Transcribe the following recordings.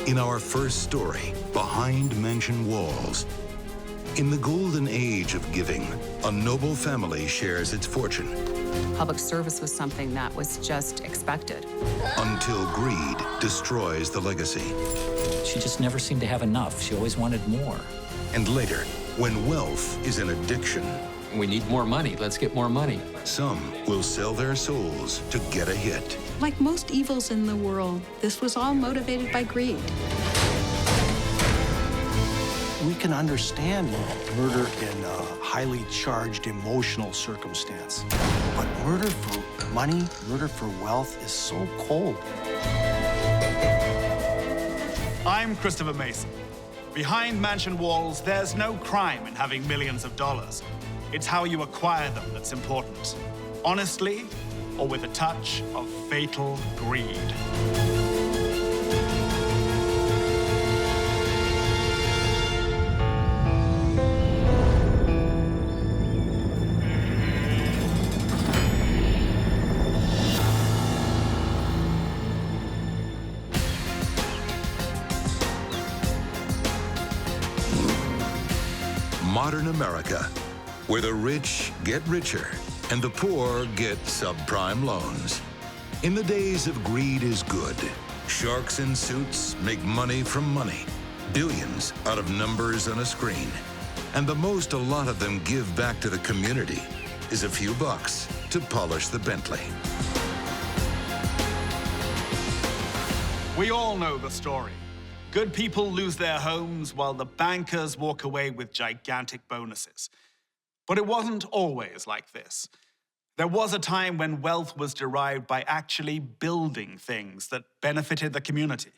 In our first story, Behind Mansion Walls. In the golden age of giving, a noble family shares its fortune. Public service was something that was just expected. Until greed destroys the legacy. She just never seemed to have enough. She always wanted more. And later, when wealth is an addiction, We need more money. Let's get more money. some will sell their souls to get a hit. Like most evils in the world, this was all motivated by greed. We can understand murder in a highly charged emotional circumstance. But murder for money, murder for wealth is so cold. I'm Christopher Mason. Behind mansion walls, there's no crime in having millions of dollars. It's how you acquire them that's important. Honestly, or with a touch of fatal greed. Modern America, where the rich get richer and the poor get subprime loans. In the days of greed is good, sharks in suits make money from money, billions out of numbers on a screen. And the most a lot of them give back to the community is a few bucks to polish the Bentley. We all know the story. Good people lose their homes while the bankers walk away with gigantic bonuses. But it wasn't always like this. There was a time when wealth was derived by actually building things that benefited the community.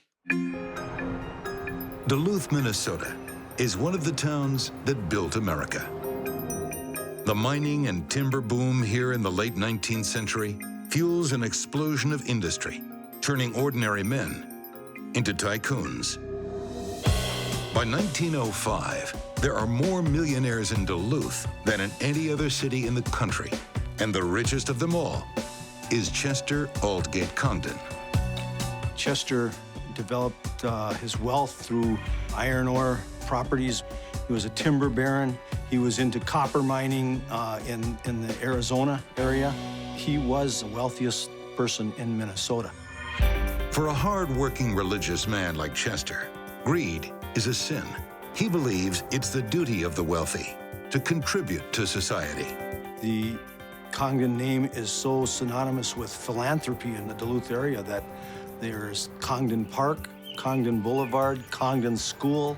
Duluth, Minnesota is one of the towns that built America. The mining and timber boom here in the late 19th century fuels an explosion of industry, turning ordinary men into tycoons. By 1905, there are more millionaires in Duluth than in any other city in the country, and the richest of them all is Chester Aldgate Congdon. Chester developed his wealth through iron ore properties. He was a timber baron. He was into copper mining in the Arizona area. He was the wealthiest person in Minnesota. For a hard-working religious man like Chester, greed is a sin. He believes it's the duty of the wealthy to contribute to society. The Congdon name is so synonymous with philanthropy in the Duluth area that there's Congdon Park, Congdon Boulevard, Congdon School.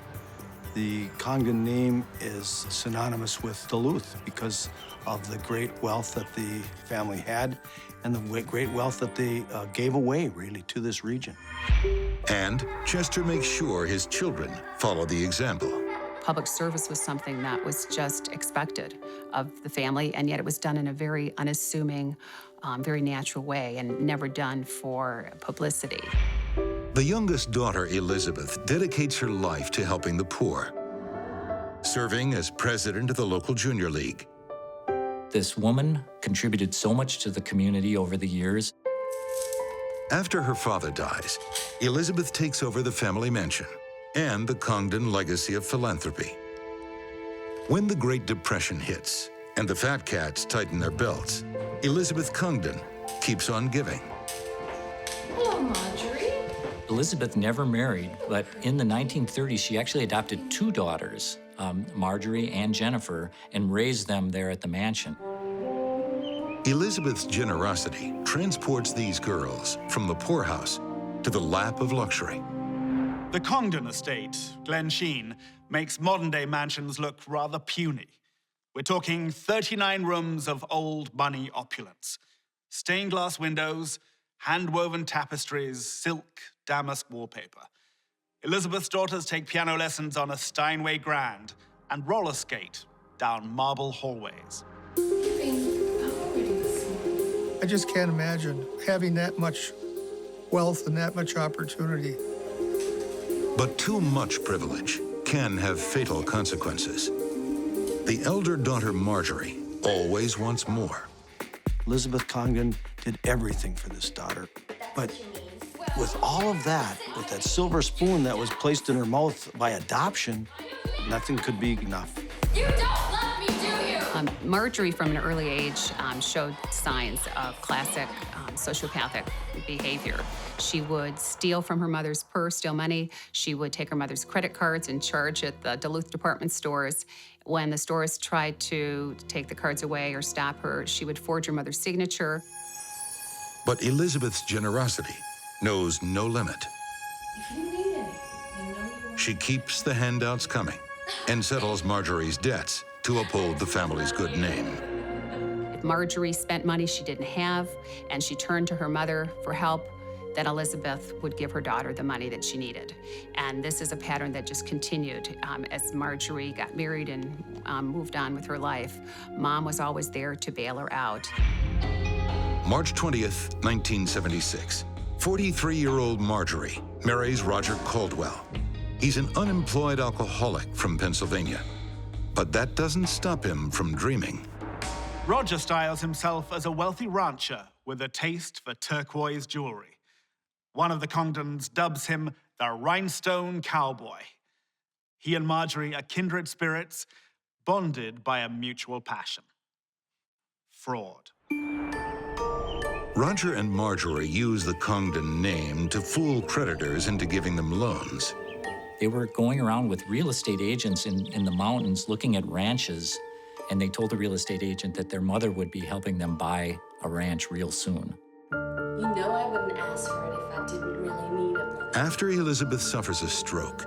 The Congdon name is synonymous with Duluth because of the great wealth that the family had and the great wealth that they gave away, really, to this region. And Chester makes sure his children follow the example. Public service was something that was just expected of the family, and yet it was done in a very unassuming, very natural way and never done for publicity. The youngest daughter, Elizabeth, dedicates her life to helping the poor, serving as president of the local junior league. This woman contributed so much to the community over the years. After her father dies, Elizabeth takes over the family mansion and the Congdon legacy of philanthropy. When the Great Depression hits and the fat cats tighten their belts, Elizabeth Congdon keeps on giving. Hello, Marjorie. Elizabeth never married, but in the 1930s, she actually adopted two daughters, Marjorie and Jennifer, and raised them there at the mansion. Elizabeth's generosity transports these girls from the poorhouse to the lap of luxury. The Congdon estate, Glensheen, makes modern-day mansions look rather puny. We're talking 39 rooms of old money opulence. Stained glass windows, hand-woven tapestries, silk, damask wallpaper. Elizabeth's daughters take piano lessons on a Steinway Grand and roller skate down marble hallways. I just can't imagine having that much wealth and that much opportunity. But too much privilege can have fatal consequences. The elder daughter, Marjorie, always wants more. Elizabeth Congdon did everything for this daughter, but with all of that, with that silver spoon that was placed in her mouth by adoption, nothing could be enough. You don't love me, do you? Marjorie, from an early age, showed signs of classic sociopathic behavior. She would steal from her mother's purse, steal money. She would take her mother's credit cards and charge at the Duluth department stores. When the stores tried to take the cards away or stop her, she would forge her mother's signature. But Elizabeth's generosity knows no limit. If you need anything, you know you She keeps the handouts coming and settles Marjorie's debts to uphold the family's good name. If Marjorie spent money she didn't have and she turned to her mother for help, then Elizabeth would give her daughter the money that she needed. And this is a pattern that just continued. As Marjorie got married and moved on with her life, Mom was always there to bail her out. March 20th, 1976. 43-year-old Marjorie marries Roger Caldwell. He's an unemployed alcoholic from Pennsylvania. But that doesn't stop him from dreaming. Roger styles himself as a wealthy rancher with a taste for turquoise jewelry. One of the Congdons dubs him the Rhinestone Cowboy. He and Marjorie are kindred spirits, bonded by a mutual passion: fraud. Roger and Marjorie use the Congdon name to fool creditors into giving them loans. They were going around with real estate agents in the mountains looking at ranches, and they told the real estate agent that their mother would be helping them buy a ranch real soon. You know I wouldn't ask for it if I didn't really need it. After Elizabeth suffers a stroke,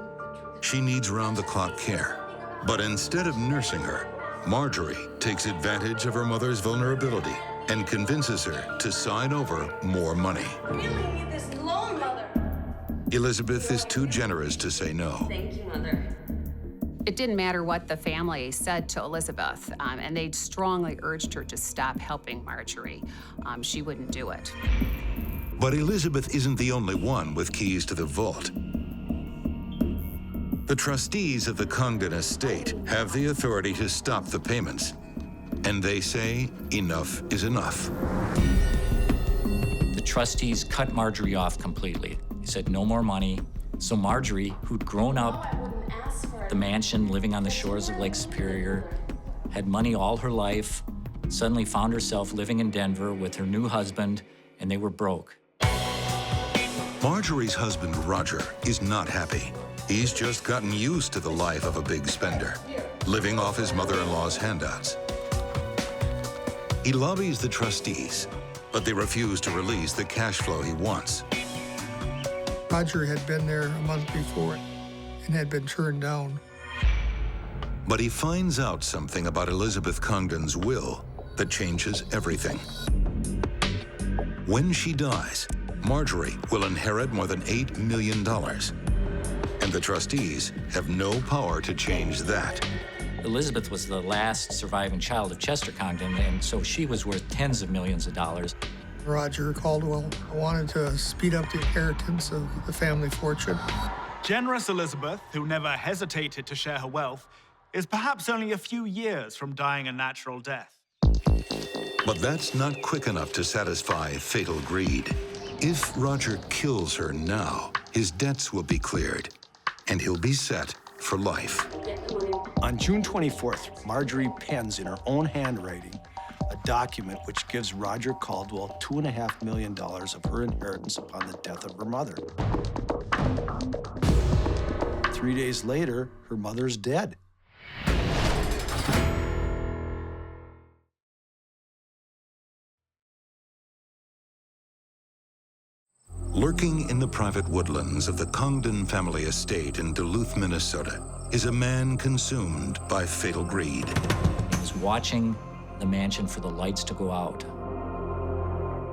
she needs round-the-clock care. But instead of nursing her, Marjorie takes advantage of her mother's vulnerability and convinces her to sign over more money. I really need this loan, Mother. Elizabeth is too generous to say no. Thank you, Mother. It didn't matter what the family said to Elizabeth, and they strongly urged her to stop helping Marjorie. She wouldn't do it. But Elizabeth isn't the only one with keys to the vault. The trustees of the Congdon estate have the authority to stop the payments. And they say enough is enough. The trustees cut Marjorie off completely. They said no more money. So Marjorie, who'd grown up I wouldn't ask for at it. the mansion living on the shores of Lake Superior, had money all her life, suddenly found herself living in Denver with her new husband, and they were broke. Marjorie's husband, Roger, is not happy. He's just gotten used to the life of a big spender, living off his mother-in-law's handouts. He lobbies the trustees, but they refuse to release the cash flow he wants. Roger had been there a month before and had been turned down. But he finds out something about Elizabeth Congdon's will that changes everything. When she dies, Marjorie will inherit more than $8 million. And the trustees have no power to change that. Elizabeth was the last surviving child of Chester Congdon, and so she was worth tens of millions of dollars. Roger Caldwell wanted to speed up the inheritance of the family fortune. Generous Elizabeth, who never hesitated to share her wealth, is perhaps only a few years from dying a natural death. But that's not quick enough to satisfy fatal greed. If Roger kills her now, his debts will be cleared, and he'll be set for life. On June 24th, Marjorie pens in her own handwriting a document which gives Roger Caldwell $2.5 million of her inheritance upon the death of her mother. 3 days later, her mother's dead. Lurking in the private woodlands of the Congdon family estate in Duluth, Minnesota, is a man consumed by fatal greed. He was watching the mansion for the lights to go out.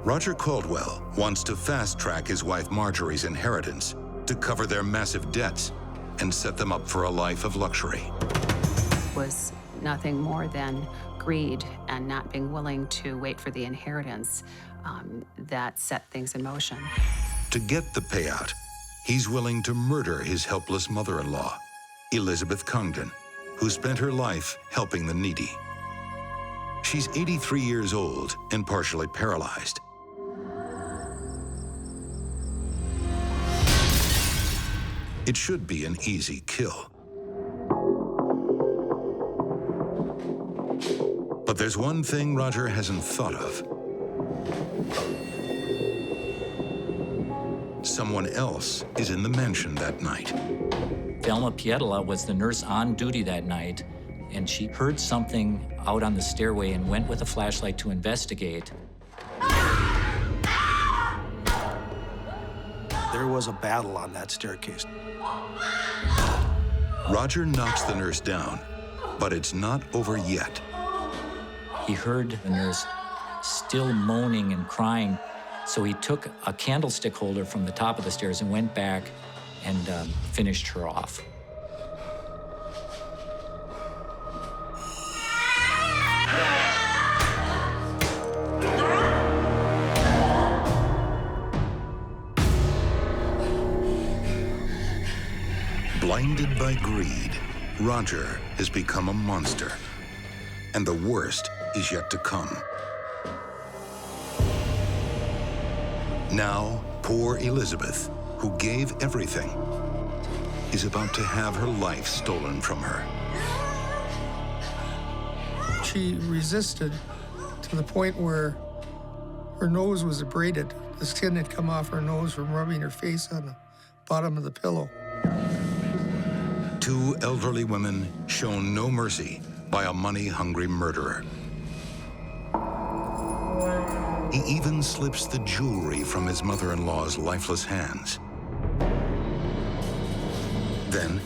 Roger Caldwell wants to fast-track his wife Marjorie's inheritance to cover their massive debts and set them up for a life of luxury. It was nothing more than greed and not being willing to wait for the inheritance that set things in motion. To get the payout, he's willing to murder his helpless mother-in-law, Elizabeth Congdon, who spent her life helping the needy. She's 83 years old and partially paralyzed. It should be an easy kill. But there's one thing Roger hasn't thought of. Someone else is in the mansion that night. Velma Pietola was the nurse on duty that night, and she heard something out on the stairway and went with a flashlight to investigate. There was a battle on that staircase. Roger knocks the nurse down, but it's not over yet. He heard the nurse still moaning and crying, so he took a candlestick holder from the top of the stairs and went back and finished her off. Blinded by greed, Roger has become a monster. And the worst is yet to come. Now, poor Elizabeth, who gave everything, is about to have her life stolen from her. She resisted to the point where her nose was abraded. The skin had come off her nose from rubbing her face on the bottom of the pillow. Two elderly women shown no mercy by a money-hungry murderer. He even slips the jewelry from his mother-in-law's lifeless hands. Then,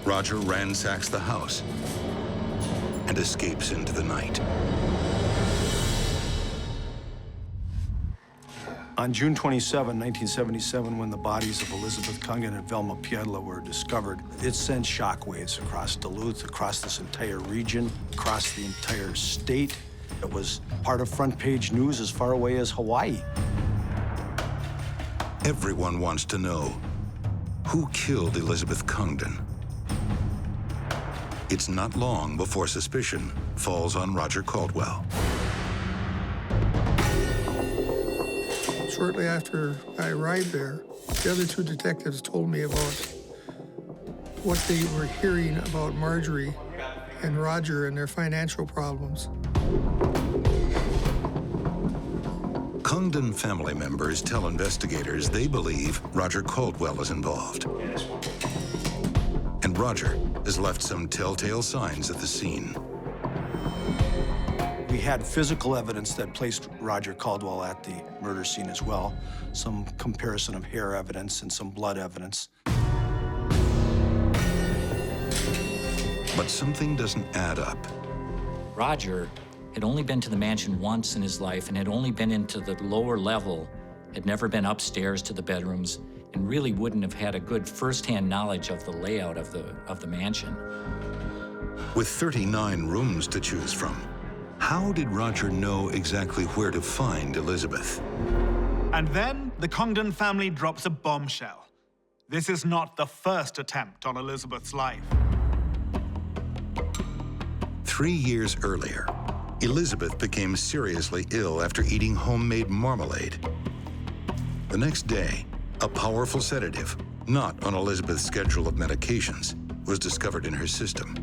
Roger ransacks the house and escapes into the night. On June 27, 1977, when the bodies of Elizabeth Congdon and Velma Pietola were discovered, it sent shockwaves across Duluth, across this entire region, across the entire state. It was part of front-page news as far away as Hawaii. Everyone wants to know, who killed Elizabeth Congdon? It's not long before suspicion falls on Roger Caldwell. Shortly after I arrived there, the other two detectives told me about what they were hearing about Marjorie and Roger and their financial problems. Congdon family members tell investigators they believe Roger Caldwell is involved. And Roger has left some telltale signs at the scene. We had physical evidence that placed Roger Caldwell at the murder scene as well. Some comparison of hair evidence and some blood evidence. But something doesn't add up. Roger had only been to the mansion once in his life and had only been into the lower level, had never been upstairs to the bedrooms, and really wouldn't have had a good first-hand knowledge of the layout of the mansion. With 39 rooms to choose from, how did Roger know exactly where to find Elizabeth? And then the Congdon family drops a bombshell. This is not the first attempt on Elizabeth's life. 3 years earlier, Elizabeth became seriously ill after eating homemade marmalade. The next day, a powerful sedative, not on Elizabeth's schedule of medications, was discovered in her system.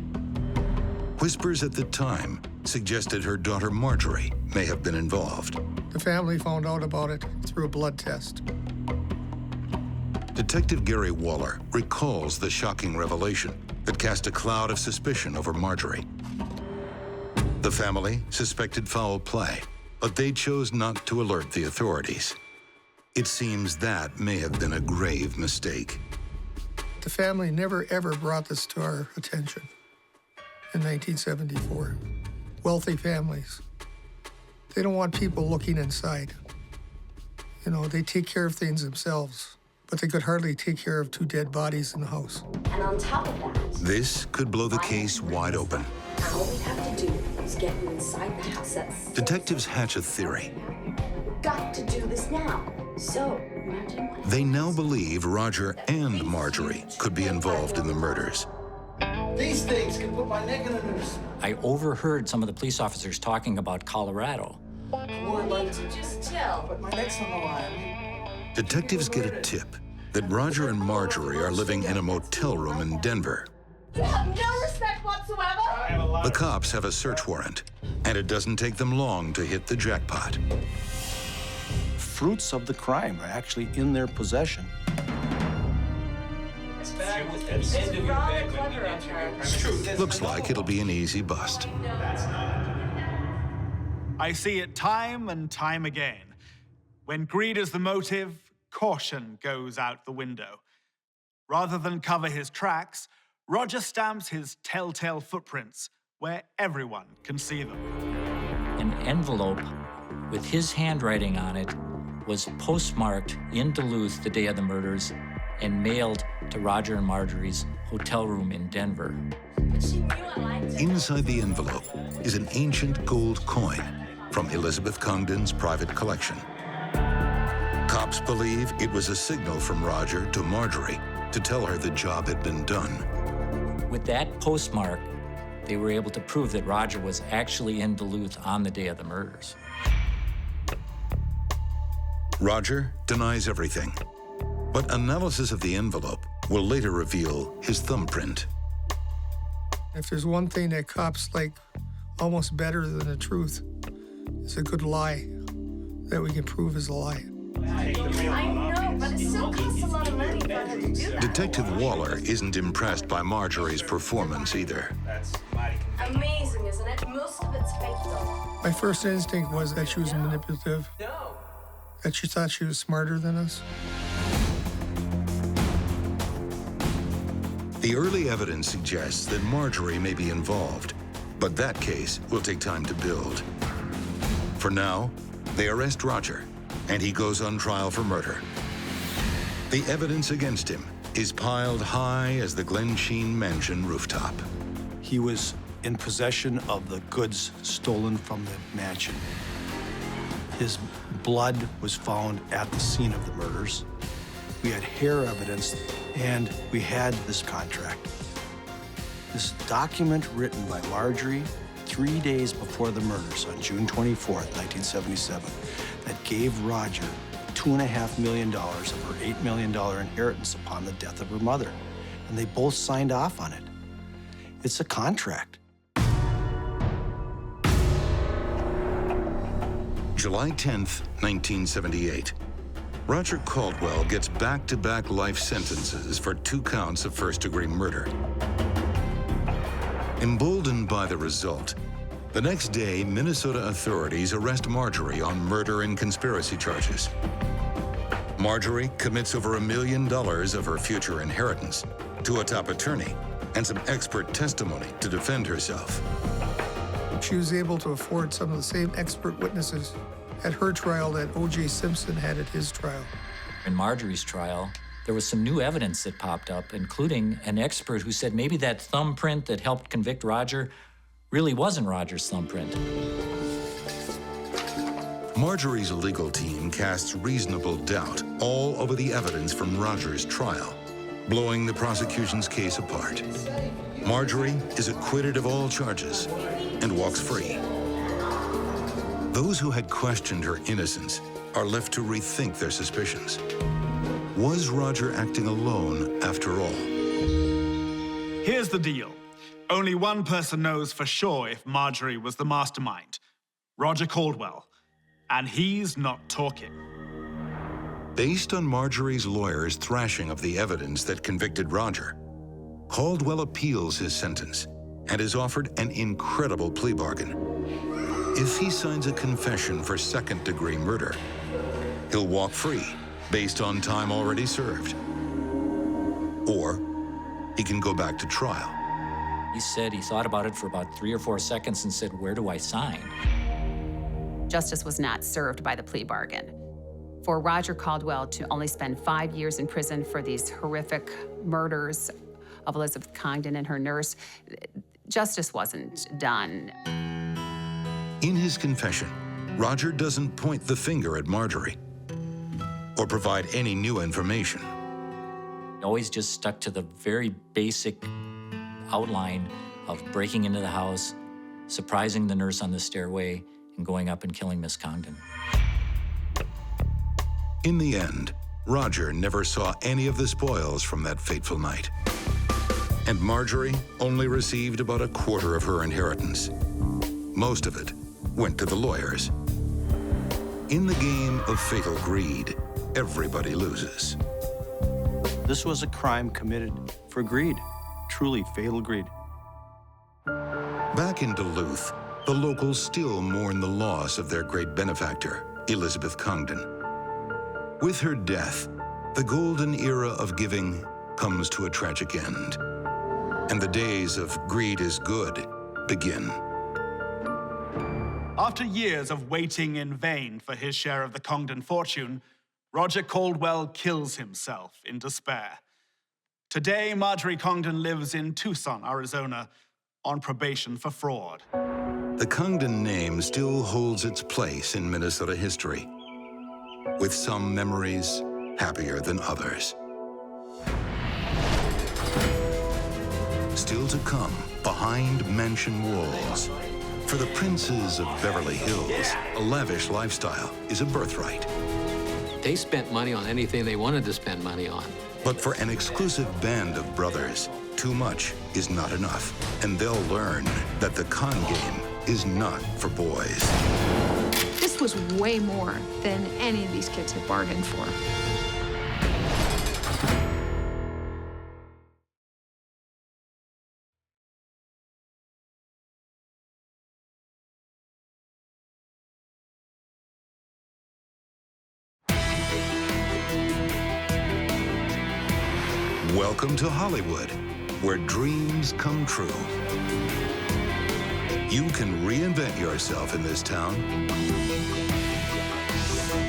Whispers at the time suggested her daughter Marjorie may have been involved. The family found out about it through a blood test. Detective Gary Waller recalls the shocking revelation that cast a cloud of suspicion over Marjorie. The family suspected foul play, but they chose not to alert the authorities. It seems that may have been a grave mistake. The family never, ever brought this to our attention in 1974. Wealthy families, they don't want people looking inside. You know, they take care of things themselves, but they could hardly take care of two dead bodies in the house. And on top of that, This could blow the case wide open. all we have to do is get you inside the house at 6. Detectives hatch a theory. We've got to do this now. So, imagine what They now believe Roger and Marjorie could be involved in the murders. These things can put my neck in a noose. I overheard some of the police officers talking about Colorado. would like to just chill. But my neck's on the line. Detectives get a tip that Roger and Marjorie are living in a motel room in Denver. You have no respect whatsoever. The cops have a search warrant, and it doesn't take them long to hit the jackpot. Fruits of the crime are actually in their possession. Rather clever of her. Looks like it'll be an easy bust. I see it time and time again. When greed is the motive, caution goes out the window. Rather than cover his tracks, Roger stamps his telltale footprints where everyone can see them. An envelope with his handwriting on it was postmarked in Duluth the day of the murders and mailed to Roger and Marjorie's hotel room in Denver. But she knew I liked it. Inside the envelope is an ancient gold coin from Elizabeth Congdon's private collection. Cops believe it was a signal from Roger to Marjorie to tell her the job had been done. With that postmark, they were able to prove that Roger was actually in Duluth on the day of the murders. Roger denies everything, but analysis of the envelope will later reveal his thumbprint. If there's one thing that cops like almost better than the truth, it's a good lie that we can prove is a lie. I know, but it still costs a lot of money for her to do that. Detective Waller isn't impressed by Marjorie's performance either. Amazing, isn't it? Most of it's fake, though. My first instinct was that she was manipulative, that she thought she was smarter than us. The early evidence suggests that Marjorie may be involved, but that case will take time to build. For now, they arrest Roger, and he goes on trial for murder. The evidence against him is piled high as the Glensheen mansion rooftop. He was in possession of the goods stolen from the mansion. His blood was found at the scene of the murders. We had hair evidence, and we had this contract. This document written by Marjorie 3 days before the murders on June 24th, 1977, that gave Roger $2.5 million of her $8 million inheritance upon the death of her mother. And they both signed off on it. It's a contract. July 10th, 1978. Roger Caldwell gets back-to-back life sentences for 2 counts of first-degree murder. Emboldened by the result, the next day, Minnesota authorities arrest Marjorie on murder and conspiracy charges. Marjorie commits over $1 million of her future inheritance to a top attorney and some expert testimony to defend herself. She was able to afford some of the same expert witnesses at her trial that O.J. Simpson had at his trial. In Marjorie's trial, there was some new evidence that popped up, including an expert who said maybe that thumbprint that helped convict Roger really wasn't Roger's thumbprint. Marjorie's legal team casts reasonable doubt all over the evidence from Roger's trial, blowing the prosecution's case apart. Marjorie is acquitted of all charges and walks free. Those who had questioned her innocence are left to rethink their suspicions. Was Roger acting alone after all? Here's the deal. Only one person knows for sure if Marjorie was the mastermind, Roger Caldwell, and he's not talking. Based on Marjorie's lawyer's thrashing of the evidence that convicted Roger, Caldwell appeals his sentence and is offered an incredible plea bargain. If he signs a confession for second-degree murder, he'll walk free based on time already served. Or he can go back to trial. He said he thought about it for about 3 or 4 seconds and said, "Where do I sign?" Justice was not served by the plea bargain. For Roger Caldwell to only spend 5 years in prison for these horrific murders of Elizabeth Congdon and her nurse, justice wasn't done. In his confession, Roger doesn't point the finger at Marjorie or provide any new information. He always just stuck to the very basic outline of breaking into the house, surprising the nurse on the stairway, and going up and killing Miss Congdon. In the end, Roger never saw any of the spoils from that fateful night. And Marjorie only received about a quarter of her inheritance. Most of it went to the lawyers. In the game of fatal greed, everybody loses. This was a crime committed for greed, truly fatal greed. Back in Duluth, the locals still mourn the loss of their great benefactor, Elizabeth Congdon. With her death, the golden era of giving comes to a tragic end, and the days of greed is good begin. After years of waiting in vain for his share of the Congdon fortune, Roger Caldwell kills himself in despair. Today, Marjorie Congdon lives in Tucson, Arizona, on probation for fraud. The Congdon name still holds its place in Minnesota history, with some memories happier than others. Still to come, behind mansion walls. For the princes of Beverly Hills, a lavish lifestyle is a birthright. They spent money on anything they wanted to spend money on. But for an exclusive band of brothers, too much is not enough. And they'll learn that the con game is not for boys. This was way more than any of these kids had bargained for. Welcome to Hollywood, where dreams come true. You can reinvent yourself in this town.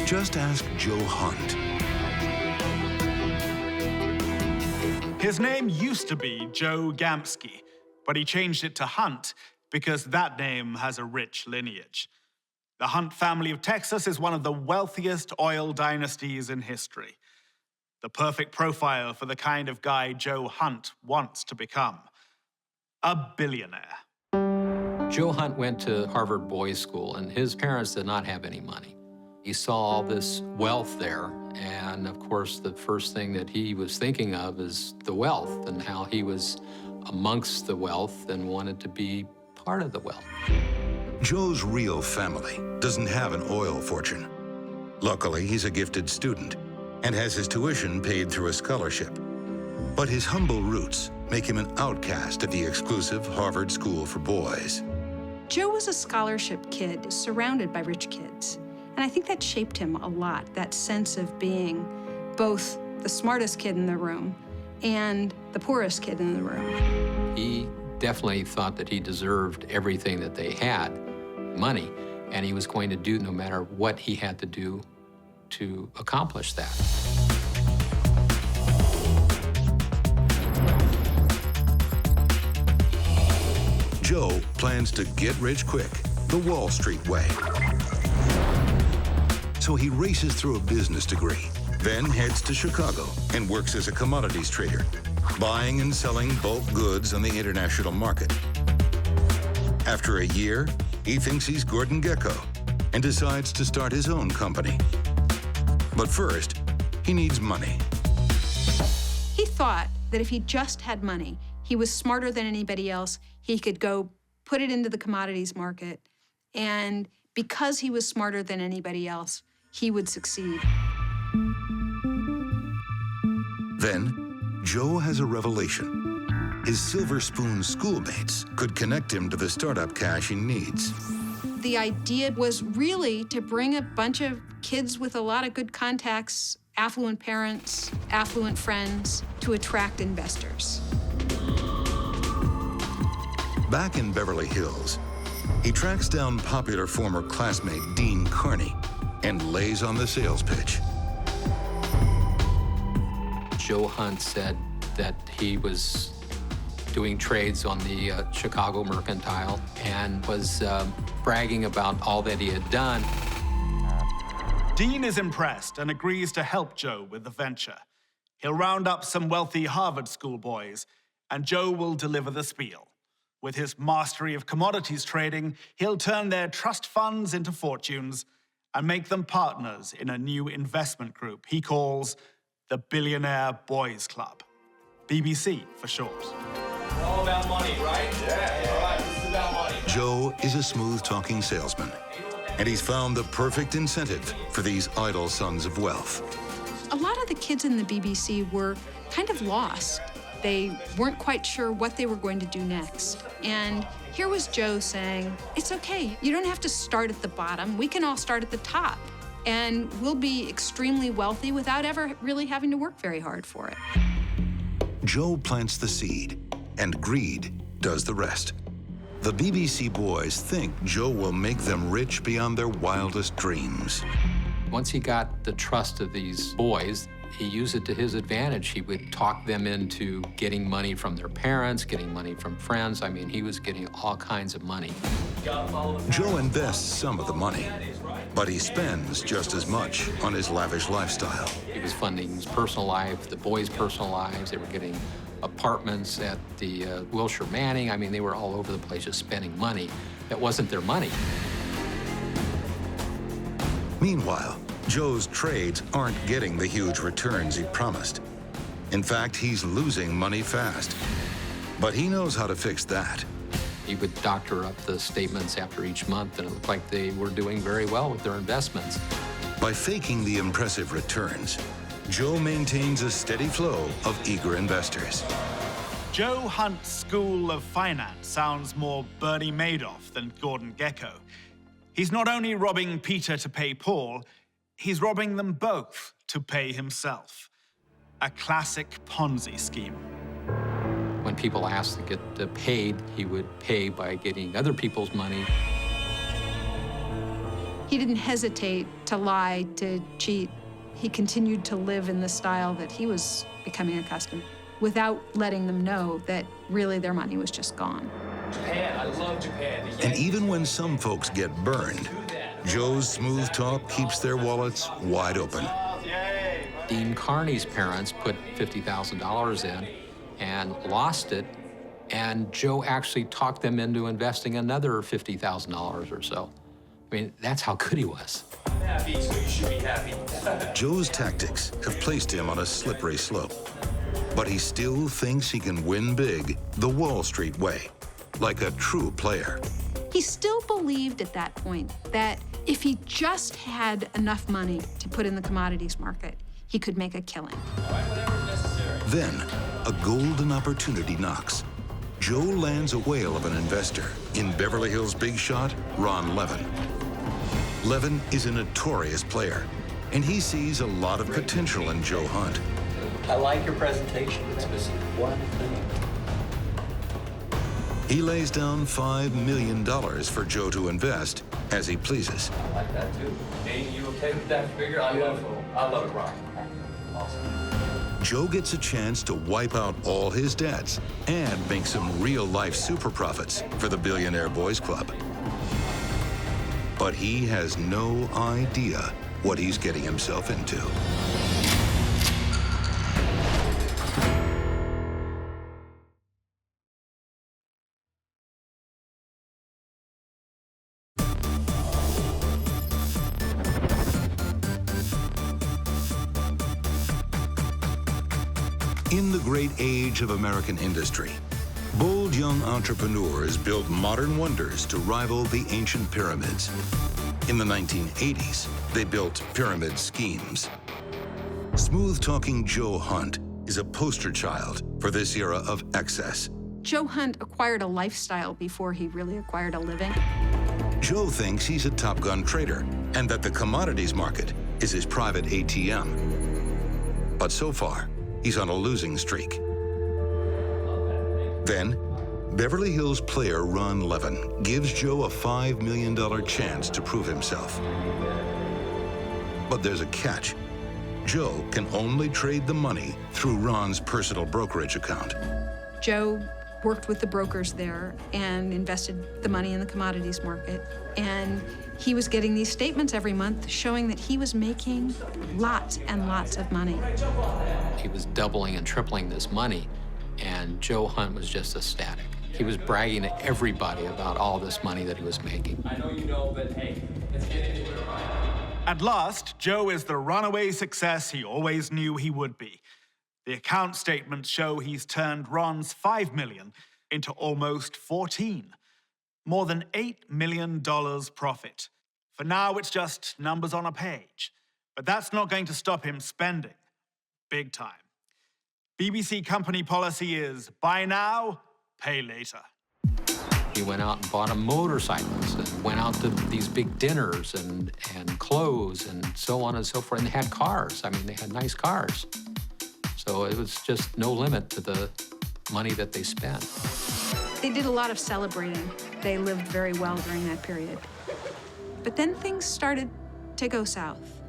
Just ask Joe Hunt. His name used to be Joe Gamsky, but he changed it to Hunt because that name has a rich lineage. The Hunt family of Texas is one of the wealthiest oil dynasties in history. The perfect profile for the kind of guy Joe Hunt wants to become. A billionaire. Joe Hunt went to Harvard Boys School, and his parents did not have any money. He saw all this wealth there, and of course, the first thing that he was thinking of is the wealth and how he was amongst the wealth and wanted to be part of the wealth. Joe's real family doesn't have an oil fortune. Luckily, he's a gifted student and has his tuition paid through a scholarship. But his humble roots make him an outcast at the exclusive Harvard School for Boys. Joe was a scholarship kid surrounded by rich kids. And I think that shaped him a lot, that sense of being both the smartest kid in the room and the poorest kid in the room. He definitely thought that he deserved everything that they had, money, and he was going to do no matter what he had to do to accomplish that. Joe plans to get rich quick, the Wall Street way. So he races through a business degree, then heads to Chicago and works as a commodities trader, buying and selling bulk goods on the international market. After a year, he thinks he's Gordon Gekko and decides to start his own company. But first, he needs money. He thought that if he just had money, he was smarter than anybody else. He could go put it into the commodities market, and because he was smarter than anybody else, he would succeed. Then, Joe has a revelation. His Silver Spoon schoolmates could connect him to the startup cash he needs. The idea was really to bring a bunch of kids with a lot of good contacts, affluent parents, affluent friends, to attract investors. Back in Beverly Hills, he tracks down popular former classmate Dean Carney and lays on the sales pitch. Joe Hunt said that he was doing trades on the Chicago Mercantile and was bragging about all that he had done. Dean is impressed and agrees to help Joe with the venture. He'll round up some wealthy Harvard School boys, and Joe will deliver the spiel. With his mastery of commodities trading, he'll turn their trust funds into fortunes and make them partners in a new investment group he calls the Billionaire Boys Club, BBC for short. We're all about money, right? Yeah. All right, this is about money. Joe is a smooth-talking salesman, and he's found the perfect incentive for these idle sons of wealth. A lot of the kids in the BBC were kind of lost. They weren't quite sure what they were going to do next. And here was Joe saying, it's okay, you don't have to start at the bottom. We can all start at the top. And we'll be extremely wealthy without ever really having to work very hard for it. Joe plants the seed, and greed does the rest. The BBC boys think Joe will make them rich beyond their wildest dreams. Once he got the trust of these boys, he used it to his advantage. He would talk them into getting money from their parents, getting money from friends. I mean, he was getting all kinds of money. Joe invests some of the money, but he spends just as much on his lavish lifestyle. He was funding his personal life, the boys' personal lives. They were getting apartments at the Wilshire Manning. I mean, they were all over the place just spending money that wasn't their money. Meanwhile, Joe's trades aren't getting the huge returns he promised. In fact, he's losing money fast. But he knows how to fix that. He would doctor up the statements after each month, and it looked like they were doing very well with their investments. By faking the impressive returns, Joe maintains a steady flow of eager investors. Joe Hunt's School of Finance sounds more Bernie Madoff than Gordon Gekko. He's not only robbing Peter to pay Paul, he's robbing them both to pay himself. A classic Ponzi scheme. When people asked to get paid, he would pay by getting other people's money. He didn't hesitate to lie, to cheat. He continued to live in the style that he was becoming accustomed, without letting them know that really their money was just gone. Japan, I love Japan. And even when some folks get burned, Joe's smooth talk keeps their wallets wide open. Dean Carney's parents put $50,000 in and lost it, and Joe actually talked them into investing another $50,000 or so. I mean, that's how good he was. I'm happy, so you should be happy. Joe's tactics have placed him on a slippery slope, but he still thinks he can win big the Wall Street way, like a true player. He still believed at that point that if he just had enough money to put in the commodities market, he could make a killing. All right, whatever's necessary. Then, a golden opportunity knocks. Joe lands a whale of an investor in Beverly Hills big shot, Ron Levin. Levin is a notorious player, and he sees a lot of potential in Joe Hunt. I like your presentation. It's missing one thing. He lays down $5 million for Joe to invest as he pleases. I like that too. Hey, you okay with that figure? I love it, Ron. Awesome. Joe gets a chance to wipe out all his debts and make some real-life super profits for the Billionaire Boys Club. But he has no idea what he's getting himself into. In the great age of American industry, bold young entrepreneurs built modern wonders to rival the ancient pyramids. In the 1980s, they built pyramid schemes. Smooth-talking Joe Hunt is a poster child for this era of excess. Joe Hunt acquired a lifestyle before he really acquired a living. Joe thinks he's a Top Gun trader and that the commodities market is his private ATM. But so far, he's on a losing streak. Then, Beverly Hills player Ron Levin gives Joe a $5 million chance to prove himself. But there's a catch. Joe can only trade the money through Ron's personal brokerage account. Joe worked with the brokers there and invested the money in the commodities market. And he was getting these statements every month showing that he was making lots and lots of money. He was doubling and tripling this money, and Joe Hunt was just ecstatic. He was bragging to everybody about all this money that he was making. I know you know, but hey, let's get into it. At last, Joe is the runaway success he always knew he would be. The account statements show he's turned Ron's $5 million into almost 14. More than $8 million profit. For now, it's just numbers on a page. But that's not going to stop him spending. Big time. BBC company policy is buy now, pay later. He went out and bought motorcycles and went out to these big dinners and clothes and so on and so forth. And they had cars. I mean, they had nice cars. So it was just no limit to the money that they spent. They did a lot of celebrating. They lived very well during that period. But then things started to go south.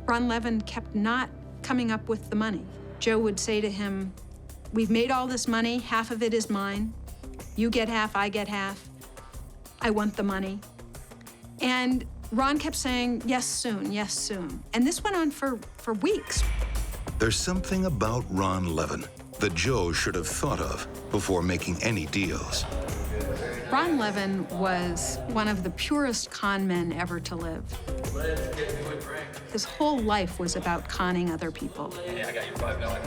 Ron Levin kept not coming up with the money. Joe would say to him, "We've made all this money, half of it is mine. You get half, I get half. I want the money." And Ron kept saying, "Yes, soon, yes, soon." And this went on for weeks. There's something about Ron Levin that Joe should have thought of before making any deals. Ron Levin was one of the purest con men ever to live. His whole life was about conning other people. Yeah, I got your $5 million.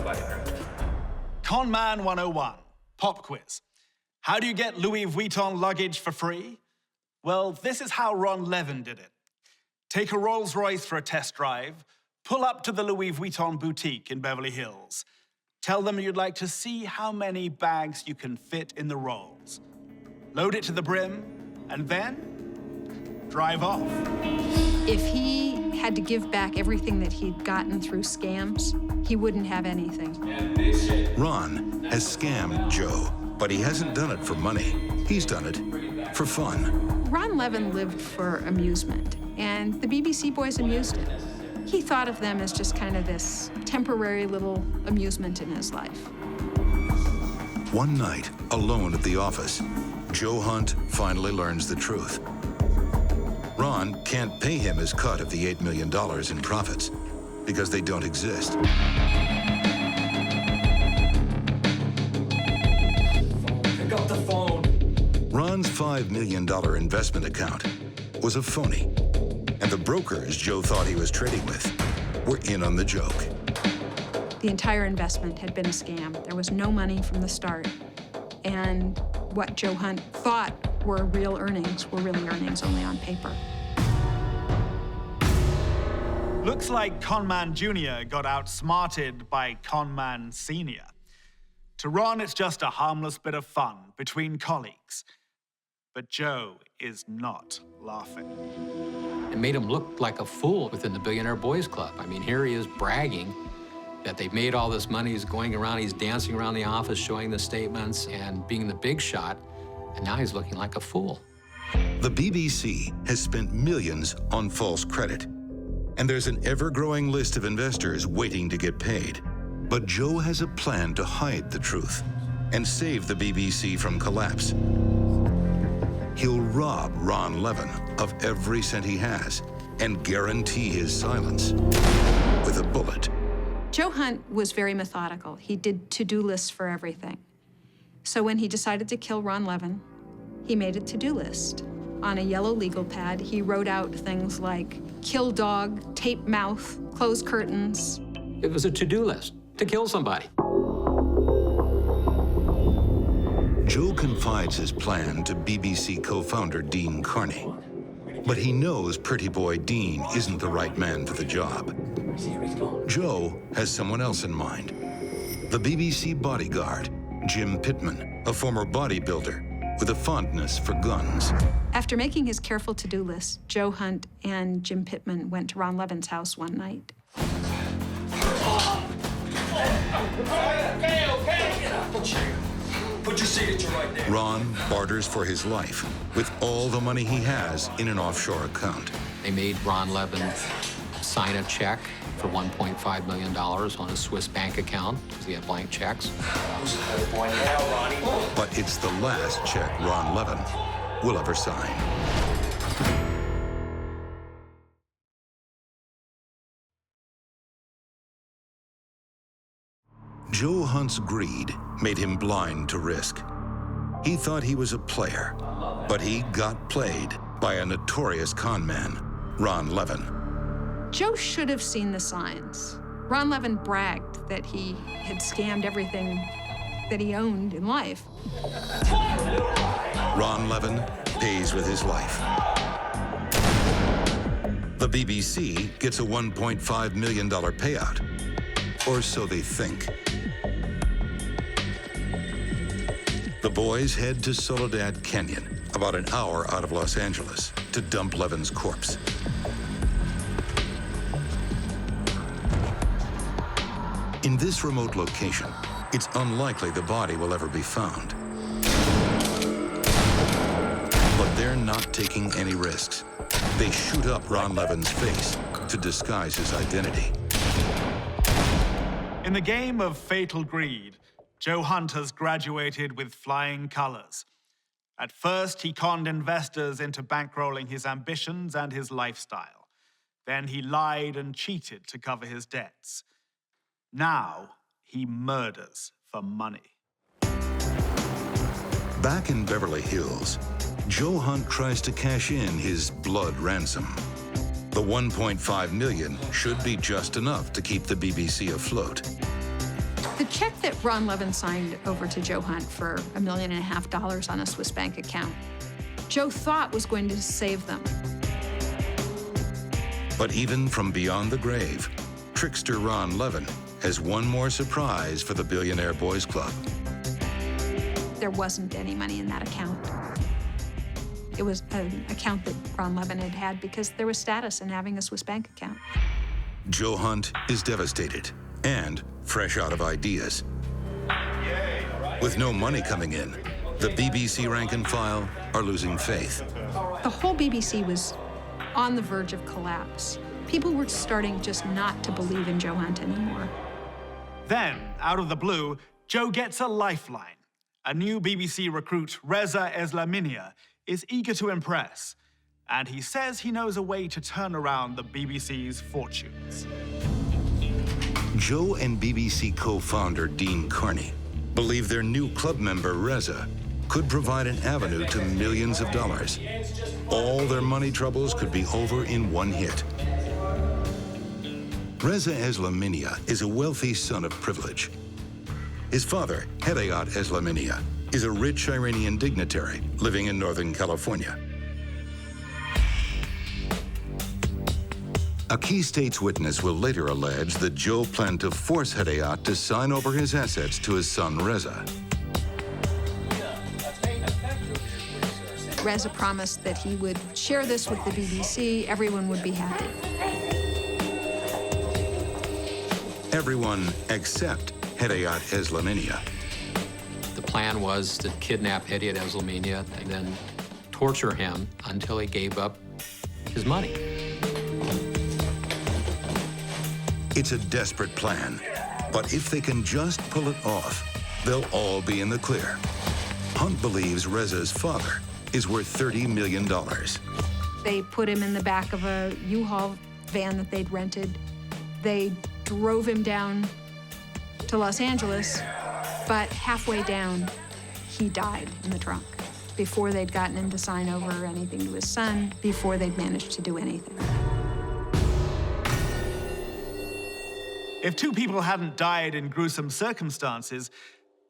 Con Man 101, pop quiz. How do you get Louis Vuitton luggage for free? Well, this is how Ron Levin did it. Take a Rolls Royce for a test drive, pull up to the Louis Vuitton boutique in Beverly Hills. Tell them you'd like to see how many bags you can fit in the Rolls. Load it to the brim, and then drive off. If he had to give back everything that he'd gotten through scams, he wouldn't have anything. Ron has scammed Joe, but he hasn't done it for money. He's done it for fun. Ron Levin lived for amusement, and the BBC boys amused him. He thought of them as just kind of this temporary little amusement in his life. One night, alone at the office, Joe Hunt finally learns the truth. Ron can't pay him his cut of the $8 million in profits because they don't exist. Pick up the phone. Ron's $5 million investment account was a phony, and the brokers Joe thought he was trading with were in on the joke. The entire investment had been a scam. There was no money from the start. And what Joe Hunt thought were real earnings were really earnings only on paper. Looks like Conman Jr. got outsmarted by Conman Sr. To Ron, it's just a harmless bit of fun between colleagues. But Joe is not laughing. It made him look like a fool within the Billionaire Boys Club. I mean, here he is bragging that they've made all this money. He's going around, he's dancing around the office, showing the statements and being the big shot, and now he's looking like a fool. The BBC has spent millions on false credit, and there's an ever-growing list of investors waiting to get paid. But Joe has a plan to hide the truth and save the BBC from collapse. He'll rob Ron Levin of every cent he has and guarantee his silence with a bullet. Joe Hunt was very methodical. He did to-do lists for everything. So when he decided to kill Ron Levin, he made a to-do list. On a yellow legal pad, he wrote out things like kill dog, tape mouth, close curtains. It was a to-do list to kill somebody. Joe confides his plan to BBC co-founder Dean Carney. But he knows pretty boy Dean isn't the right man for the job. Joe has someone else in mind. The BBC bodyguard, Jim Pittman, a former bodybuilder with a fondness for guns. After making his careful to-do list, Joe Hunt and Jim Pittman went to Ron Levin's house one night. Okay. Put your signature right there. Ron barters for his life with all the money he has in an offshore account. They made Ron Levin sign a check for $1.5 million on a Swiss bank account because he had blank checks. But it's the last check Ron Levin will ever sign. Joe Hunt's greed made him blind to risk. He thought he was a player, but he got played by a notorious con man, Ron Levin. Joe should have seen the signs. Ron Levin bragged that he had scammed everything that he owned in life. Ron Levin pays with his life. The BBC gets a $1.5 million payout, or so they think. The boys head to Soledad Canyon, about an hour out of Los Angeles, to dump Levin's corpse. In this remote location, it's unlikely the body will ever be found. But they're not taking any risks. They shoot up Ron Levin's face to disguise his identity. In the game of fatal greed, Joe Hunt has graduated with flying colors. At first, he conned investors into bankrolling his ambitions and his lifestyle. Then he lied and cheated to cover his debts. Now, he murders for money. Back in Beverly Hills, Joe Hunt tries to cash in his blood ransom. The $1.5 million should be just enough to keep the BBC afloat. The check that Ron Levin signed over to Joe Hunt for $1.5 million on a Swiss bank account, Joe thought was going to save them. But even from beyond the grave, trickster Ron Levin has one more surprise for the Billionaire Boys Club. There wasn't any money in that account. It was an account that Ron Levin had had because there was status in having a Swiss bank account. Joe Hunt is devastated and fresh out of ideas. With no money coming in, the BBC rank and file are losing faith. The whole BBC was on the verge of collapse. People were starting just not to believe in Joe Hunt anymore. Then, out of the blue, Joe gets a lifeline. A new BBC recruit, Reza Eslaminia, is eager to impress, and he says he knows a way to turn around the BBC's fortunes. Joe and BBC co-founder Dean Carney believe their new club member, Reza, could provide an avenue to millions of dollars. All their money troubles could be over in one hit. Reza Eslaminia is a wealthy son of privilege. His father, Hedayat Eslaminia, is a rich Iranian dignitary living in Northern California. A key state's witness will later allege that Joe planned to force Hedayat to sign over his assets to his son, Reza. Reza promised that he would share this with the BBC, everyone would be happy. Everyone except Hedayat Eslaminia. The plan was to kidnap Hedayat Eslaminia and then torture him until he gave up his money. It's a desperate plan, but if they can just pull it off, they'll all be in the clear. Hunt believes Reza's father is worth $30 million. They put him in the back of a U-Haul van that they'd rented. They drove him down to Los Angeles, but halfway down, he died in the trunk before they'd gotten him to sign over anything to his son, before they'd managed to do anything. If two people hadn't died in gruesome circumstances,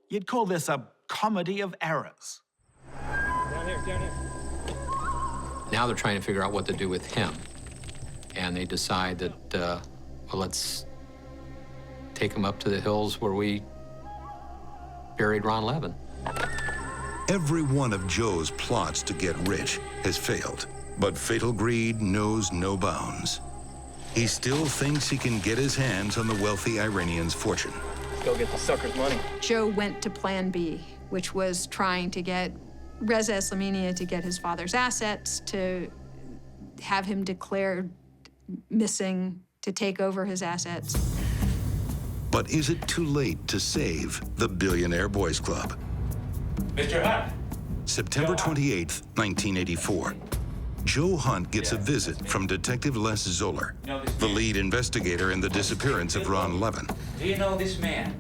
you'd call this a comedy of errors. Down here. Now they're trying to figure out what to do with him. And they decide that, well, let's take him up to the hills where we buried Ron Levin. Every one of Joe's plots to get rich has failed, but fatal greed knows no bounds. He still thinks he can get his hands on the wealthy Iranian's fortune. Go get the sucker's money. Joe went to Plan B, which was trying to get Reza Eslaminia to get his father's assets, to have him declared missing, to take over his assets. But is it too late to save the Billionaire Boys Club? Mr. Hunt. September 28th, 1984. Joe Hunt gets a visit from Detective Les Zoller, the lead investigator in the disappearance of Ron Levin. Do you know this man?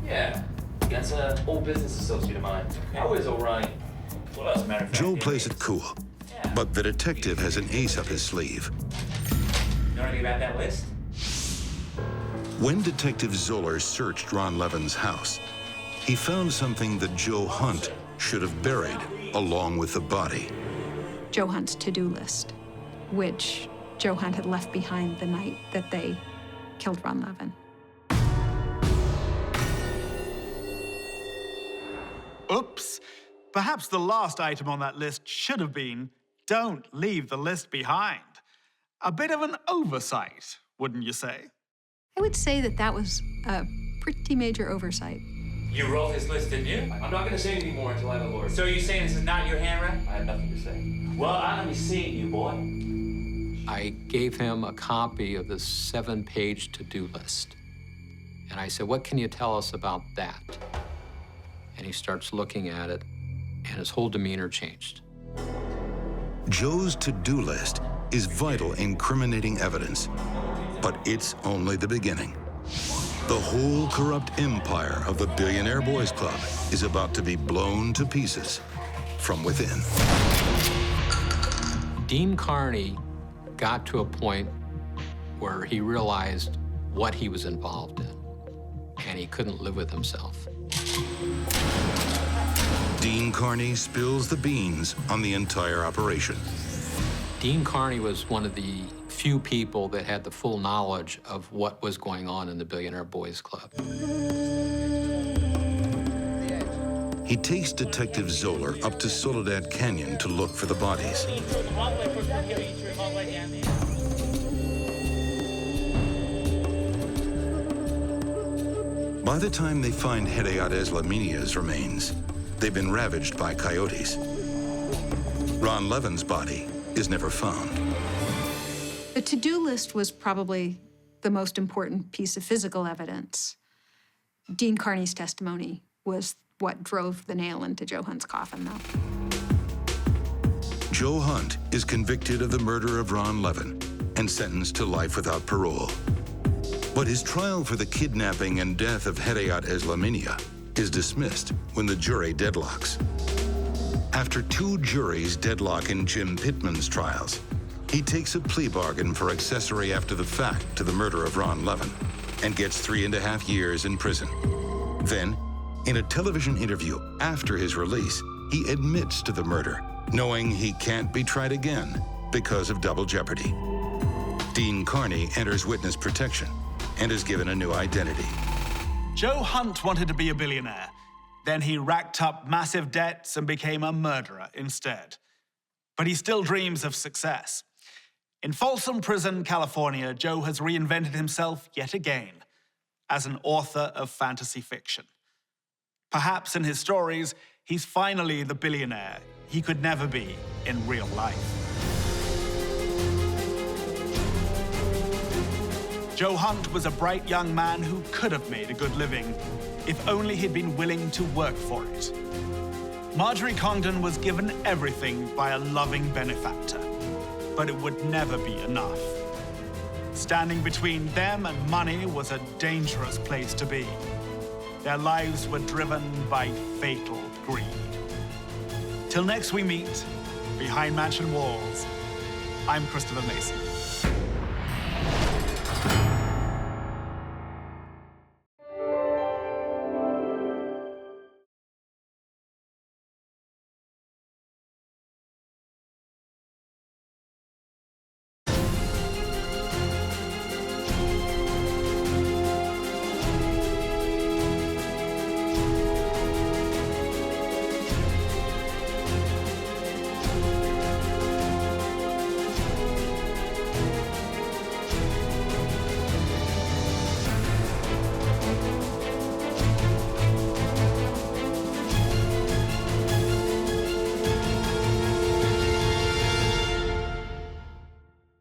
Yeah, that's an old business associate of mine. I was Orion. Well, as a matter of fact, Joe plays it cool. But the detective has an ace up his sleeve. You know anything about that list? When Detective Zoller searched Ron Levin's house, he found something that Joe Hunt should have buried along with the body. Joe Hunt's to-do list, which Joe Hunt had left behind the night that they killed Ron Levin. Oops. Perhaps the last item on that list should have been, don't leave the list behind. A bit of an oversight, wouldn't you say? I would say that that was a pretty major oversight. You wrote this list, didn't you? I'm not gonna say anything more until I have a lawyer. So you're saying this is not your handwriting? I have nothing to say. Well, I'm gonna be seeing you, boy. I gave him a copy of the 7-page to-do list. And I said, what can you tell us about that? And he starts looking at it, and his whole demeanor changed. Joe's to-do list is vital incriminating evidence, but it's only the beginning. The whole corrupt empire of the Billionaire Boys Club is about to be blown to pieces from within. Dean Carney got to a point where he realized what he was involved in, and he couldn't live with himself. Dean Carney spills the beans on the entire operation. Dean Carney was one of the few people that had the full knowledge of what was going on in the Billionaire Boys Club. He takes Detective Zoller up to Soledad Canyon to look for the bodies. By the time they find Hedayat Eslaminia's remains, they've been ravaged by coyotes. Ron Levin's body is never found. The to-do list was probably the most important piece of physical evidence. Dean Carney's testimony was what drove the nail into Joe Hunt's coffin, though. Joe Hunt is convicted of the murder of Ron Levin and sentenced to life without parole. But his trial for the kidnapping and death of Hedayat Eslaminia is dismissed when the jury deadlocks. After 2 juries deadlock in Jim Pittman's trials, he takes a plea bargain for accessory after the fact to the murder of Ron Levin and gets 3.5 years in prison. Then, in a television interview after his release, he admits to the murder, knowing he can't be tried again because of double jeopardy. Dean Carney enters witness protection and is given a new identity. Joe Hunt wanted to be a billionaire. Then he racked up massive debts and became a murderer instead. But he still dreams of success. In Folsom Prison, California, Joe has reinvented himself yet again as an author of fantasy fiction. Perhaps in his stories, he's finally the billionaire he could never be in real life. Joe Hunt was a bright young man who could have made a good living if only he'd been willing to work for it. Marjorie Congdon was given everything by a loving benefactor, but it would never be enough. Standing between them and money was a dangerous place to be. Their lives were driven by fatal greed. Till next we meet, behind mansion walls, I'm Christopher Mason.